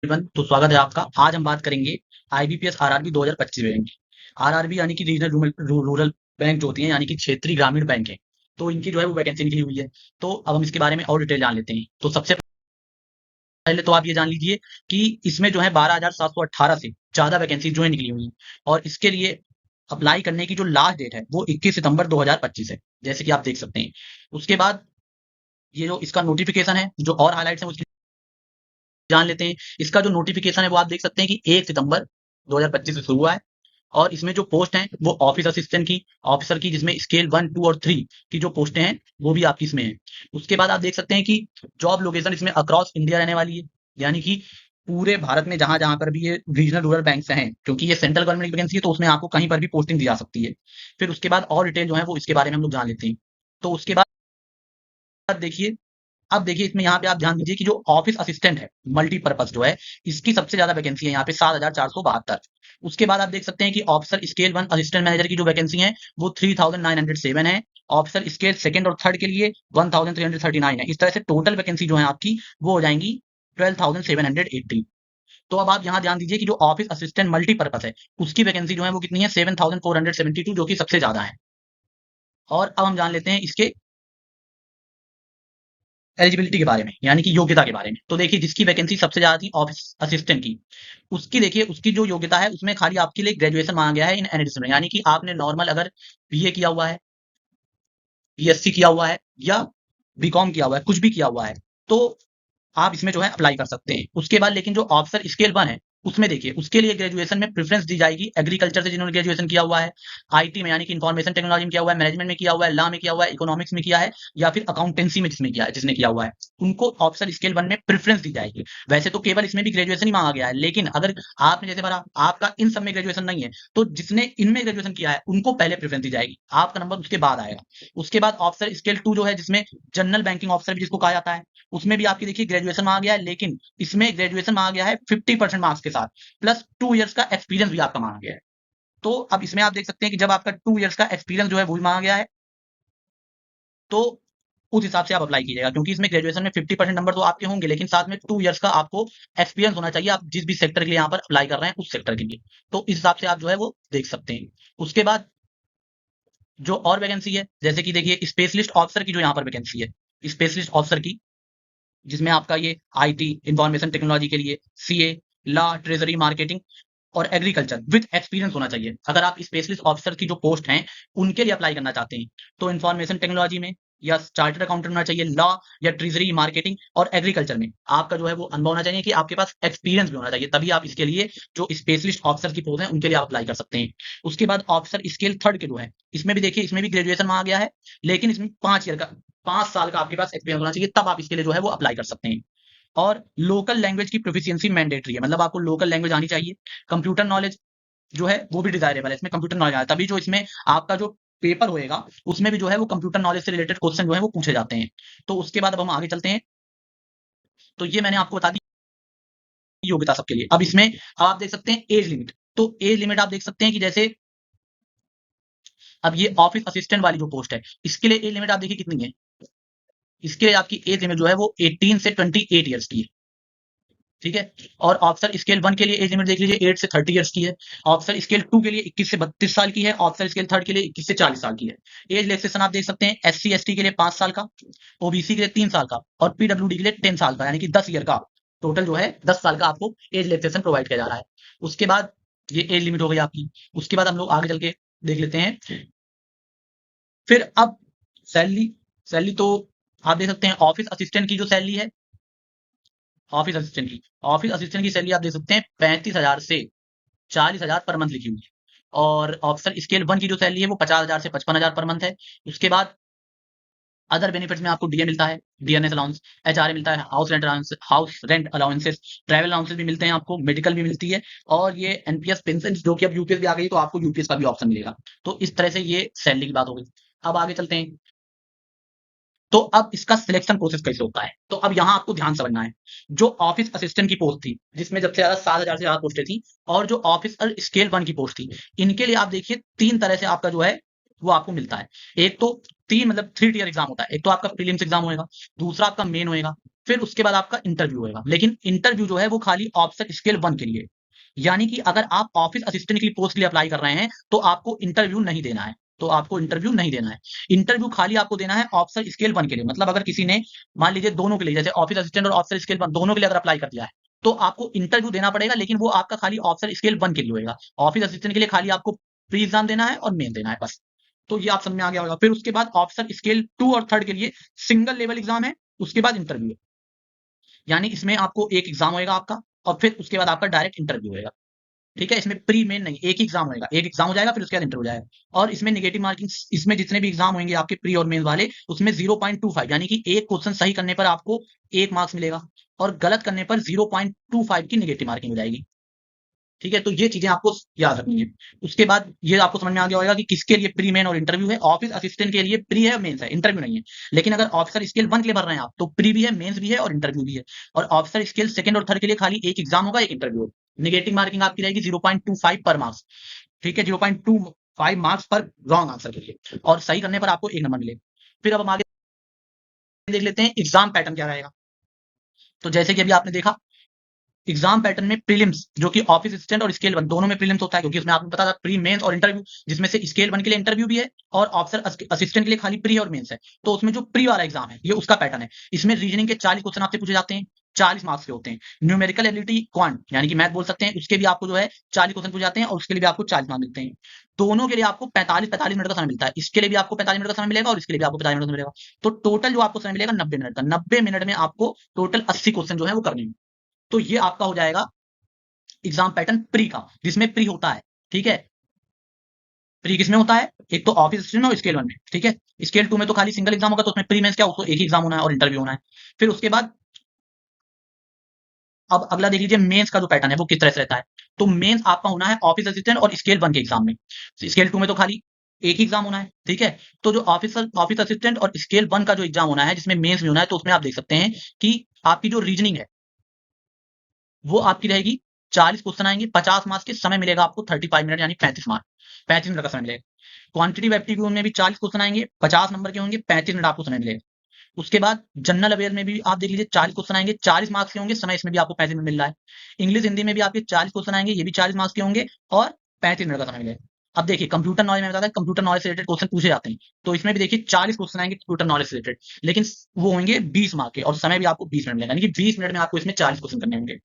तो स्वागत है आपका। आज हम बात करेंगे आईबीपीएस आरआरबी 2025 बैंक की। आरआरबी यानी कि रीजनल रूरल बैंक जो होती हैं, यानी कि क्षेत्रीय ग्रामीण बैंक है। तो इनकी जो है वो वैकेंसी निकली हुई है। तो अब हम इसके बारे में और डिटेल जान लेते हैं। तो सबसे पहले तो आप ये जान लीजिए कि इसमें जो है 12,718 से ज्यादा वैकेंसी जो है निकली हुई है। और इसके लिए अप्लाई करने की जो लास्ट डेट है वो 21 सितंबर 2025 है, जैसे कि आप देख सकते हैं। उसके बाद ये जो इसका नोटिफिकेशन है, जो और हाईलाइट्स है उसकी जान लेते हैं। इसका जो नोटिफिकेशन है वो आप देख सकते हैं कि 1 सितंबर 2025 से शुरू हुआ है। और इसमें जो पोस्ट हैं वो ऑफिस असिस्टेंट की, ऑफिसर की, जिसमें स्केल 1, 2 और 3 की जो पोस्टें हैं वो भी आपकी इसमें हैं। उसके बाद आप देख सकते हैं कि जॉब लोकेशन इसमें अक्रॉस इंडिया रहने वाली है, यानी कि पूरे भारत में जहां-जहां पर भी ये रीजनल रूरल बैंक्स हैं, क्योंकि ये सेंट्रल गवर्नमेंट की वैकेंसी है तो उसमें आपको कहीं पर भी पोस्टिंग दी जा सकती है। फिर उसके बाद और डिटेल जो है वो इसके बारे में हम लोग जान लेते हैं। तो उसके बाद देखिए, अब देखिए इसमें यहाँ पे आप ध्यान दीजिए कि जो ऑफिस असिस्टेंट है मल्टीपर्पज जो है, इसकी सबसे ज्यादा वैकेंसी है यहाँ पे 7,472। उसके बाद आप देख सकते हैं कि ऑफिसर स्केल 1 असिस्टेंट मैनेजर की जो वैकेंसी है वो 3,907 है। ऑफिसर स्केल सेकंड और थर्ड के लिए 1,339 है। इस तरह से टोटल वैकेंसी जो है आपकी वो हो जाएंगी 12,780। तो अब आप यहाँ ध्यान दीजिए कि जो ऑफिस असिस्टेंट मल्टीपर्पज है उसकी वैकेंसी जो है वो कितनी है, 7,472, जो कि सबसे ज्यादा है। और अब हम जान लेते हैं इसके एलिजिबिलिटी के बारे में, यानी कि योग्यता के बारे में। तो देखिए, जिसकी वैकेंसी सबसे ज्यादा थी ऑफिस असिस्टेंट की, उसकी देखिए उसकी जो योग्यता है उसमें खाली आपके लिए ग्रेजुएशन मांगा गया है इन एनी डिसिप्लिन, यानी कि आपने नॉर्मल अगर बीए किया हुआ है, बीएससी किया हुआ है या बीकॉम किया हुआ है, कुछ भी किया हुआ है, तो आप इसमें जो है अप्लाई कर सकते हैं। उसके बाद लेकिन जो ऑफिसर स्केल 1 है, उसमें देखिए उसके लिए ग्रेजुएशन में प्रेफरेंस दी जाएगी एग्रीकल्चर से जिन्होंने ग्रेजुएशन किया हुआ है, आईटी में यानी कि इंफॉर्मेशन टेक्नोलॉजी में किया हुआ है, मैनेजमेंट में किया हुआ है, लॉ में किया हुआ है, इकोनॉमिक्स में किया है, या फिर अकाउंटेंसी में जिसने किया है, जिसने किया हुआ है, उनको ऑफिसर स्केल 1 में प्रेफरेंस दी जाएगी। वैसे तो केवल इसमें भी ग्रेजुएशन ही मांगा गया है, लेकिन अगर आपने जैसे भरा आपका इन सब में ग्रेजुएशन नहीं है, तो जिसने इनमें ग्रेजुएशन किया है उनको पहले प्रेफरेंस दी जाएगी, आपका नंबर उसके बाद आएगा। उसके बाद ऑफिसर स्केल 2 जो है, जिसमें जनरल बैंकिंग ऑफिसर भी जिसको कहा जाता है, उसमें भी आपकी देखिए ग्रेजुएशन मांगा गया है, लेकिन इसमें ग्रेजुएशन मांगा गया है 50% मार्क्स के साथ, प्लस 2 इयर्स का एक्सपीरियंस भी आपका मांगा गया है। तो अब इसमें आप देख सकते हैं कि जब आपका 2 इयर्स का एक्सपीरियंस जो है वो भी मांगा गया है, तो उस हिसाब से आप अप्लाई कीजिएगा, क्योंकि इसमें ग्रेजुएशन में 50% नंबर तो आपके होंगे, लेकिन साथ में 2 इयर्स का आपको एक्सपीरियंस होना चाहिए, आप जिस भी सेक्टर के लिए यहाँ पर अप्लाई कर रहे हैं उस सेक्टर के लिए। तो इस हिसाब से आप जो है वो देख सकते हैं। उसके बाद जो और वैकेंसी है, जैसे कि देखिए स्पेशलिस्ट ऑफिसर की जो यहाँ पर वैकेंसी है, स्पेशलिस्ट ऑफिसर की, जिसमें आपका ये आईटी, इंफॉर्मेशन टेक्नोलॉजी के लिए सीए, लॉ, ट्रेजरी, मार्केटिंग और एग्रीकल्चर विद एक्सपीरियंस होना चाहिए। अगर आप स्पेशलिस्ट ऑफिसर की जो पोस्ट हैं उनके लिए अप्लाई करना चाहते हैं, तो इंफॉर्मेशन टेक्नोलॉजी में या चार्टर्ड अकाउंटेंट होना चाहिए, लॉ या ट्रेजरी, मार्केटिंग और एग्रीकल्चर में आपका जो है वो अनुभव होना चाहिए, कि आपके पास एक्सपीरियंस भी होना चाहिए, तभी आप इसके लिए जो स्पेशलिस्ट ऑफिसर की पोस्ट है उनके लिए आप अप्लाई कर सकते हैं। उसके बाद ऑफिसर स्केल 3 के जो है, इसमें भी देखिए इसमें भी ग्रेजुएशन मांगा गया है, लेकिन इसमें 5 साल का आपके पास एक्सपीरियंस होना चाहिए, तब आप इसके लिए जो है वो अप्लाई कर सकते हैं। और लोकल लैंग्वेज की प्रोफिशिएंसी मैंडेटरी है, मतलब आपको लोकल लैंग्वेज आनी चाहिए। कंप्यूटर नॉलेज जो है वो भी डिजायरेबल है, इसमें कंप्यूटर नॉलेज आया तभी जो इसमें आपका जो पेपर होएगा उसमें भी जो है वो कंप्यूटर नॉलेज से रिलेटेड क्वेश्चन जो है वो पूछे जाते हैं। तो उसके बाद अब हम आगे चलते हैं। तो ये मैंने आपको बता दी योग्यता सबके लिए। अब इसमें आप देख सकते हैं एज लिमिट। तो एज लिमिट आप देख सकते हैं कि जैसे अब ये ऑफिस असिस्टेंट वाली जो पोस्ट है, इसके लिए एज लिमिट आप देखिए कितनी है। इसके लिए आपकी एज लिमिट जो है वो 18 से 28 ईयर्स की है। ठीक है। और ऑफिसर स्केल 1 के लिए एज लिमिट देख लीजिए 8 से 30 इयर्स की है। ऑफिसर स्केल 2 के लिए 21 से 32 साल की है। ऑफिसर स्केल 3 के लिए 21 से 40 साल की है। एज रिलैक्सेशन आप देख सकते हैं, एससी एसटी के लिए 5 साल का, ओबीसी के लिए 3 साल का और पीडब्ल्यूडी के लिए 10 साल का, यानी कि 10 ईयर का। टोटल जो है 10 साल का आपको एज रिलैक्सेशन प्रोवाइड किया जा रहा है। उसके बाद ये एज लिमिट हो गई आपकी। उसके बाद हम लोग आगे चल के देख लेते हैं। फिर अब सैलरी, सैलरी तो आप देख सकते हैं ऑफिस असिस्टेंट की जो सैलरी है, ऑफिस असिस्टेंट की सैलरी आप देख सकते हैं 35,000 से 40,000 पर मंथ लिखी हुई है। और ऑफिसर स्केल 1 की जो सैलरी है वो 50,000 से 55,000 पर मंथ है। उसके बाद अदर बेनिफिट्स में आपको डीए मिलता है, डीएनएस अलाउंस, एचआरए मिलता है, house rent allowances, travel allowances भी मिलते हैं आपको, मेडिकल भी मिलती है, और ये एनपीएस पेंशन जो कि अब यूपीएस भी आ गई, तो आपको यूपीएस का भी ऑप्शन मिलेगा। तो इस तरह से ये सैलरी की बात हो गई। अब आगे चलते हैं। तो अब इसका सिलेक्शन प्रोसेस कैसे होता है, तो अब यहाँ आपको ध्यान समझना है। जो ऑफिस असिस्टेंट की पोस्ट थी, जिसमें सबसे ज्यादा 7,000 से ज्यादा पोस्टें थी, और जो ऑफिसर स्केल 1 की पोस्ट थी, इनके लिए आप देखिए 3 तरह से आपका जो है वो आपको मिलता है। एक तो 3 मतलब 3 टियर एग्जाम होता है। एक तो आपका प्रीलिम्स एग्जाम होएगा, दूसरा आपका मेन होएगा, फिर उसके बाद आपका इंटरव्यू होगा। लेकिन इंटरव्यू जो है वो खाली ऑफिसर स्केल 1 के लिए, यानी कि अगर आप ऑफिस असिस्टेंट की पोस्ट के लिए अप्लाई कर रहे हैं तो आपको इंटरव्यू नहीं देना है। तो आपको इंटरव्यू नहीं देना है। इंटरव्यू खाली आपको देना है ऑफिसर स्केल 1 के लिए। मतलब अगर किसी ने मान लीजिए दोनों के लिए, जैसे ऑफिस असिस्टेंट और ऑफिसर स्केल 1 दोनों के लिए अगर अप्लाई कर दिया है, तो आपको इंटरव्यू देना पड़ेगा, लेकिन वो आपका खाली ऑफिसर स्केल 1 के लिए होएगा। ऑफिस असिस्टेंट के लिए खाली आपको प्री एग्जाम देना है और मेन देना है बस। तो ये आप समझ में आ गया होगा। फिर उसके बाद ऑफिसर स्केल 2 और 3 के लिए सिंगल लेवल एग्जाम है, उसके बाद इंटरव्यू। यानी इसमें आपको एक एग्जाम होएगा आपका, और फिर उसके बाद आपका डायरेक्ट इंटरव्यू होएगा। ठीक है, इसमें प्री मेन नहीं, एक ही एग्जाम होएगा, एक एग्जाम हो जाएगा फिर उसके बाद इंटरव्यू हो जाएगा। और इसमें नेगेटिव मार्किंग, इसमें जितने भी एग्जाम होंगे आपके प्री और मेन वाले, उसमें 0.25 यानी कि एक क्वेश्चन सही करने पर आपको 1 मार्क्स मिलेगा, और गलत करने पर 0.25 की नेगेटिव मार्किंग हो जाएगी। ठीक है, तो ये चीजें आपको याद रखनी है। उसके बाद ये आपको समझ में आ गया होगा कि किसके लिए प्री मेन और इंटरव्यू है। ऑफिस असिस्टेंट के लिए प्री है, मेंस है, इंटरव्यू नहीं है। लेकिन अगर ऑफिसर स्केल 1 के लिए भर रहे हैं आप, तो प्री भी है, मेंस भी है और इंटरव्यू भी है। और ऑफिसर स्केल 2 और 3 के लिए खाली एक एग्जाम होगा, एक इंटरव्यू होगा। नेगेटिव मार्किंग आपकी रहेगी 0.25 पर मार्क्स। ठीक है, 0.25 मार्क्स पर रॉन्ग आंसर के लिए, और सही करने पर आपको 1 नंबर मिलेगा। फिर अब हम आगे देख लेते हैं एग्जाम पैटर्न क्या रहेगा। तो जैसे कि अभी आपने देखा, एग्जाम पैटर्न में प्रीलिम्स, जो कि ऑफिस असिस्टेंट और स्केल 1 दोनों में प्रीलिम्स होता है, क्योंकि उसमें आपको पता था प्री मेंस और इंटरव्यू, जिसमें से स्केल 1 के लिए इंटरव्यू भी है और ऑफिसर असिस्टेंट के लिए खाली प्री और मेंस है। तो उसमें जो प्री वाला एग्जाम है, ये उसका पैटर्न है। इसमें रीजनिंग के 40 क्वेश्चन आपसे पूछे जाते हैं, 40 मार्क्स के होते हैं। न्यूमेरिकल एबिलिटी क्वांट यानी कि मैथ बोल सकते हैं, उसके भी आपको जो है 40 क्वेश्चन पूछे जाते हैं, और उसके लिए भी आपको 40 मार्क्स मिलते हैं। दोनों के लिए आपको 45 मिनट का समय मिलता है। इसके लिए भी आपको 45 मिनट का समय मिलेगा और इसके लिए भी आपको 45 मिनट का मिलेगा। तो टोटल जो आपको समय मिलेगा 90 मिनट का। 90 मिनट में आपको टोटल 80 क्वेश्चन जो है वो करने हैं। तो ये आपका हो जाएगा एग्जाम पैटर्न प्री का, जिसमें प्री होता है। ठीक है, प्री किसमें होता है, एक तो ऑफिस असिस्टेंट और स्केल 1 में। ठीक है, स्केल 2 में तो खाली सिंगल एग्जाम होगा, तो उसमें प्री मेंस क्या, उसको एक ही एग्जाम होना है और इंटरव्यू होना है। फिर उसके बाद अब अगला देख लीजिए मेंस का जो पैटर्न है वो किस तरह से रहता है। तो मेंस आपका होना है ऑफिस असिस्टेंट और स्केल 1 के एग्जाम में। स्केल 2 में तो खाली एक ही एग्जाम होना है। ठीक है, तो जो ऑफिस असिस्टेंट और स्केल 1 का जो एग्जाम होना है, जिसमें मेंस भी होना है, तो उसमें आप देख सकते हैं कि आपकी जो रीजनिंग है वो आपकी रहेगी, 40 क्वेश्चन आएंगे, 50 मार्क्स के, समय मिलेगा आपको 35 मिनट यानी 35 मार्क्स, 35 मिनट का समय मिलेगा। क्वांटिटेटिव एप्टीट्यूड में भी 40 क्वेश्चन आएंगे, 50 नंबर के होंगे, 35 मिनट आपको समय मिलेगा। उसके बाद जनरल अवेयर में भी आप देख लीजिए 40 क्वेश्चन आएंगे, 40 मार्क्स के होंगे, समय इसमें भी आपको 35 मिनट मिल रहा है। इंग्लिश हिंदी में भी आपके 40 क्वेश्चन आएंगे, ये भी 40 मार्क्स के होंगे और 35 मिनट का समय मिलेगा। अब देखिए कंप्यूटर नॉलेज में बताता है, कंप्यूटर नॉलेज से रिलेटेड क्वेश्चन पूछे जाते हैं, तो इसमें भी देखिए 40 क्वेश्चन आएंगे कंप्यूटर नॉलेज से रिलेटेड, लेकिन वो होंगे 20 मार्क के और समय भी आपको 20 मिनट मिलेगा, यानी कि 20 मिनट में आपको इसमें 40 क्वेश्चन करने होंगे।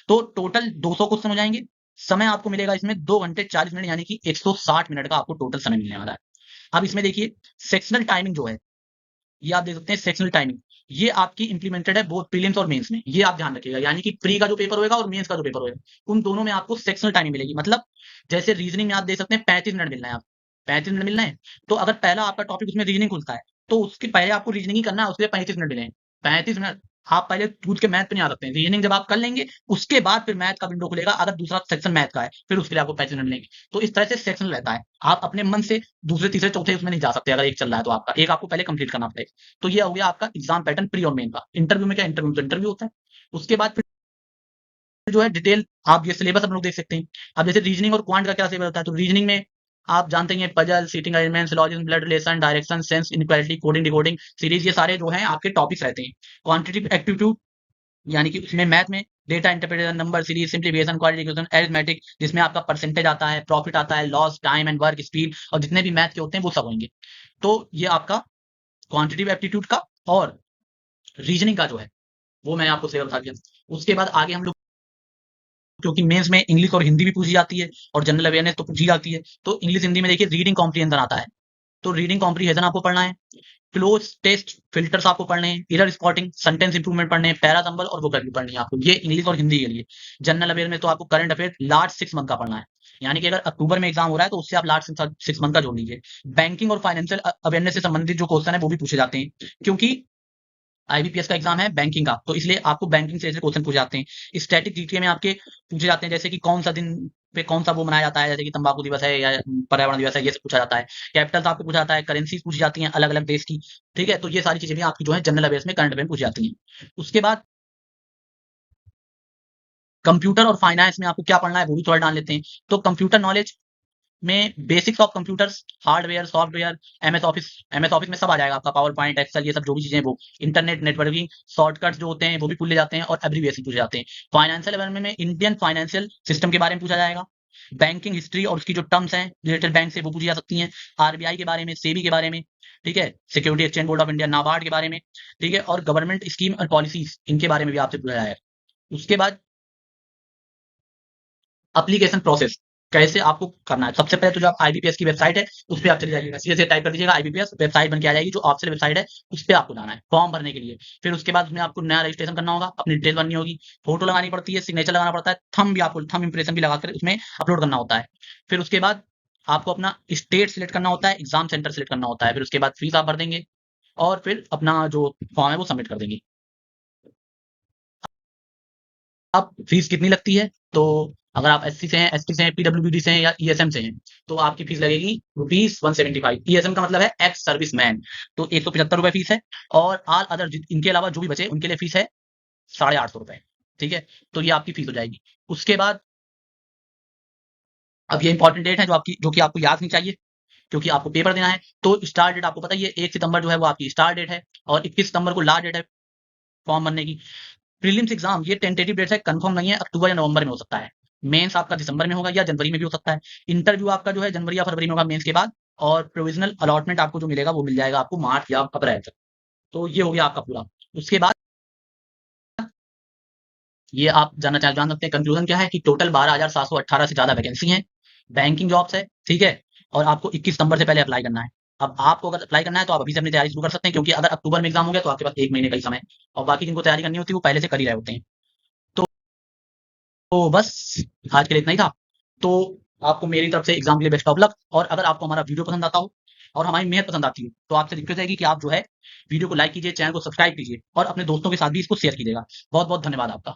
तो टोटल 200 क्वेश्चन हो जाएंगे। समय आपको मिलेगा इसमें 2 घंटे 40 मिनट, यानी कि 160 मिनट का आपको टोटल समय मिलने वाला है। अब इसमें देखिए सेक्शनल टाइमिंग जो है, ये आप देख सकते हैं सेक्शनल टाइमिंग, ये आपकी इंप्लीमेंटेड है बोथ प्रीलिम्स और मेंस में। ये आप ध्यान रखिएगा, यानी कि प्री का जो पेपर होगा और मेंस का जो पेपर होगा, उन दोनों में आपको सेक्शनल टाइमिंग मिलेगी। मतलब जैसे रीजनिंग में आप देख सकते हैं 35 मिनट मिलना है, आप 35 मिनट मिलना है। तो अगर पहला आपका टॉपिक उसमें रीजनिंग खुलता है, तो उसके पहले आपको रीजनिंग ही करना है, उसके लिए 35 मिनट मिले हैं। 35 मिनट आप पहले कूद के मैथ पे नहीं आ सकते हैं, रीजनिंग जब आप कर लेंगे उसके बाद फिर मैथ का विंडो खुलेगा, अगर दूसरा सेक्शन मैथ का है फिर उसके लिए आपको 35 मिनट मिलेंगे। तो इस तरह से सेक्शन रहता है, आप अपने मन से दूसरे तीसरे चौथे उसमें नहीं जा सकते, अगर एक चल रहा है तो आपका एक आपको पहले कंप्लीट करना पड़ेगा। तो ये हो गया आपका एग्जाम पैटर्न प्री और मेन का। इंटरव्यू में क्या, इंटरव्यू तो इंटरव्यू होता है। उसके बाद फिर जो है डिटेल आप ये सिलेबस हम लोग देख सकते हैं। अब जैसे रीजनिंग और क्वांट का क्या सिलेबस होता है, तो रीजनिंग में आप जानते हैं puzzle, seating arrangement, syllogism, blood relation, direction, sense, inequality, coding, decoding, series, ये सारे जो हैं आपके टॉपिक्स रहते हैं। क्वांटिटेटिव एप्टीट्यूड यानी कि उसमें मैथ में data interpretation, number series, simplification, क्वाड्रिटिकेशन, अरिथमेटिक, जिसमें आपका परसेंटेज आता है, प्रॉफिट आता है, loss, time and work, speed, और जितने भी मैथ के होते हैं वो सब होंगे। तो ये आपका क्वांटिटेटिव एप्टीट्यूड का और रीजनिंग का जो है वो मैंने आपको सिलेबस बता दिया। उसके बाद आगे हम लोग, क्योंकि मेंस में इंग्लिश और हिंदी भी पूछी जाती है और जनरल अवेयरनेस तो पूछी जाती है, तो इंग्लिश हिंदी में देखिए रीडिंग कॉम्प्रिहेंशन आता है, तो रीडिंग कॉम्प्रिहेंशन आपको पढ़ना है। क्लोज टेस्ट फिल्टर्स आपको पढ़ने हैं, एरर स्पॉटिंग, सेंटेंस इंप्रूवमेंट पढ़ने हैं, पैरा संबल और वोकैबुलरी पढ़नी है आपको, ये इंग्लिश और हिंदी के लिए। जनरल अवेयर में तो आपको करंट अफेयर लास्ट 6 मंथ का पढ़ना है, यानी कि अगर अक्टूबर में एग्जाम हो रहा है तो उससे आप लास्ट 6 मंथ का जोड़ लीजिए। बैंकिंग और फाइनेंशियल अवेयरनेस से संबंधित जो क्वेश्चन है वो भी पूछे जाते हैं, क्योंकि आईबीपीएस का एग्जाम है बैंकिंग का, तो इसलिए आपको बैंकिंग से रिलेटेड क्वेश्चन पूछे जाते हैं। स्टैटिक जीके में आपके पूछे जाते हैं, जैसे कि कौन सा दिन पे कौन सा वो मनाया जाता है, जैसे कि तंबाकू दिवस है या पर्यावरण दिवस है, ये सब पूछा जाता है। कैपिटल्स आपको पूछा जाता है, करेंसीज पूछी जाती हैं अलग अलग देश की। ठीक है, तो ये सारी चीजें भी आपकी जो है जनरल अवेयर्स में करंट अफेयर में पूछी जाती हैं। उसके बाद कंप्यूटर और फाइनेंस में आपको क्या पढ़ना है वो भी थोड़ा डाल लेते हैं। तो कंप्यूटर नॉलेज में basics of computers, hardware, software, MS office में सब आ जाएगा आपका, पावर पॉइंट, एक्सेल, ये सब जो भी चीजें हैं वो, इंटरनेट, नेटवर्किंग, शॉर्टकट्स जो होते हैं वो भी पूछ ले जाते हैं और एब्रीविएशन पूछे जाते हैं। फाइनेंशियल लेवल में इंडियन फाइनेंशियल सिस्टम के बारे में पूछा जाएगा, बैंकिंग हिस्ट्री और उसकी जो टर्म्स हैं रिलेटेड बैंक से वो पूछी जा सकती हैं, आरबीआई के बारे में, सेबी के बारे में, ठीक है, security exchange board of India, NABARD के बारे में, ठीक है, और गवर्नमेंट स्कीम और पॉलिसीज इनके बारे में भी आपसे पूछा जाएगा। उसके बाद एप्लीकेशन प्रोसेस कैसे आपको करना है। सबसे पहले तो जो आप आईबीपीएस की वेबसाइट है उस पे आप चले जाइएगा, सीधे से टाइप कर दीजिएगा आईबीपीएस, वेबसाइट बन के आ जाएगी जो ऑफिशियल वेबसाइट है, उस पे आपको जाना है फॉर्म भरने के लिए। फिर उसके बाद उसमें आपको नया रजिस्ट्रेशन करना होगा, अपनी डिटेल भरनी होगी, फोटो लगानी पड़ती है, सिग्नेचर लगाना पड़ता है, थंब भी आपको थंब इंप्रेशन भी लगाकर उसमें अपलोड करना होता है। फिर उसके बाद आपको अपना स्टेट सिलेक्ट करना होता है, एग्जाम सेंटर सिलेक्ट करना होता है, फिर उसके बाद फीस आप भर देंगे और फिर अपना जो फॉर्म है वो सबमिट कर देंगे। अब फीस कितनी लगती है, तो अगर आप एससी से हैं, एसटी से हैं, पीडब्ल्यूडी से हैं या ईएसएम से हैं, तो आपकी फीस लगेगी ₹175। ईएसएम का मतलब है एक्स सर्विस मैन, तो ₹175 फीस है। और ऑल अदर इनके अलावा जो भी बचे उनके लिए फीस है ₹850। ठीक है, तो ये आपकी फीस हो जाएगी। उसके बाद अब ये इंपॉर्टेंट डेट है जो कि आपको याद नहीं चाहिए, क्योंकि आपको पेपर देना है। तो स्टार्ट डेट आपको पता ही है, 1 सितंबर जो है वो आपकी स्टार्ट डेट है और 21 सितंबर को लास्ट डेट है फॉर्म भरने की। प्रीलिम्स एग्जाम ये टेंटेटिव डेट है, कंफर्म नहीं है, अक्टूबर या नवंबर में हो सकता है। मेंस आपका दिसंबर में होगा या जनवरी में भी हो सकता है। इंटरव्यू आपका जो है जनवरी या फरवरी में होगा मेंस के बाद, और प्रोविजनल अलॉटमेंट आपको जो मिलेगा वो मिल जाएगा आपको मार्च या अप्रैल तक। तो ये हो गया आपका पूरा। उसके बाद ये आप जान सकते हैं कंक्लूजन क्या है, कि टोटल 12,718 से ज्यादा वैकेंसी हैं, बैंकिंग जॉब्स है, ठीक है, और आपको 21 सितंबर से पहले अप्लाई करना है। अब आपको अगर अप्लाई करना है तो आप अभी से अपनी तैयारी शुरू कर सकते हैं, क्योंकि अगर अक्टूबर में एग्जाम हो गया तो आपके पास 1 महीने का ही समय है, और बाकी जिनको तैयारी करनी होती है वो पहले से कर ही रहे होते हैं। तो बस आज के लिए इतना ही था। तो आपको मेरी तरफ से एग्जाम के लिए बेस्ट ऑफ लक। और अगर आपको हमारा वीडियो पसंद आता हो और हमारी मेहनत पसंद आती हो तो आपसे रिक्वेस्ट है कि आप जो है वीडियो को लाइक कीजिए, चैनल को सब्सक्राइब कीजिए और अपने दोस्तों के साथ भी इसको शेयर कीजिएगा। बहुत बहुत धन्यवाद आपका।